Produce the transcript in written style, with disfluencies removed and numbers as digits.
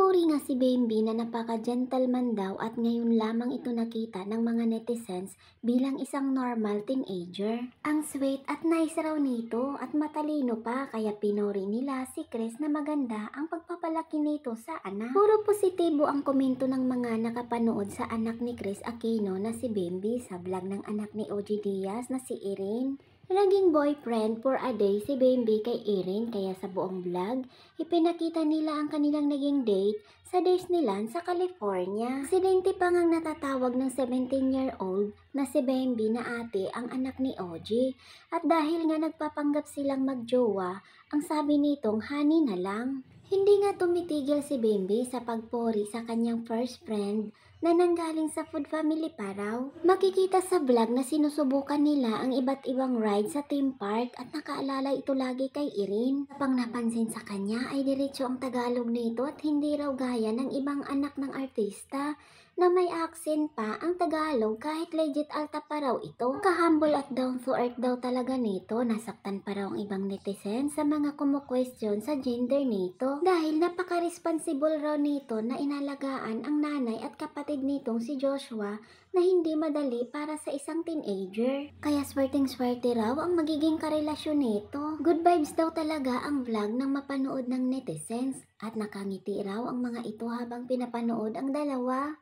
Pinupuri nga si Bambi na napaka-gentleman daw at ngayon lamang ito nakita ng mga netizens bilang isang normal teenager. Ang sweet at nice raw nito at matalino pa kaya pinuri nila si Chris na maganda ang pagpapalaki nito sa anak. Puro positibo ang komento ng mga nakapanood sa anak ni Chris Aquino na si Bambi sa vlog ng anak ni OG Diaz na si Irene. Naging boyfriend for a day si Bambi kay Erin kaya sa buong vlog, ipinakita nila ang kanilang naging date sa Disneyland sa California. Aksidente pa ngang natatawag ng 17-year-old na si Bambi na ate ang anak ni OG. At dahil nga nagpapanggap silang magjowa, ang sabi nitong honey na lang. Hindi nga tumitigil si Bambi sa pagpuri sa kanyang first friend na nanggaling sa food family pa raw. Makikita sa vlog na sinusubukan nila ang iba't ibang ride sa theme park at nakaalala ito lagi kay Irene. Kapag napansin sa kanya ay diretso ang Tagalog nito at hindi raw gaya ng ibang anak ng artista na may accent pa ang Tagalog kahit legit alta pa raw ito. Kahumble at down to earth daw talaga nito. Nasaktan pa raw ang ibang netizen sa mga kumu-question sa gender nito dahil napaka-responsible raw nito na inalagaan ang nanay at kapatid nitong si Joshua na hindi madali para sa isang teenager. Kaya swerteng-swerte raw ang magiging karelasyon nito. Good vibes daw talaga ang vlog ng mapanood ng netizens at nakangiti raw ang mga ito habang pinapanood ang dalawa.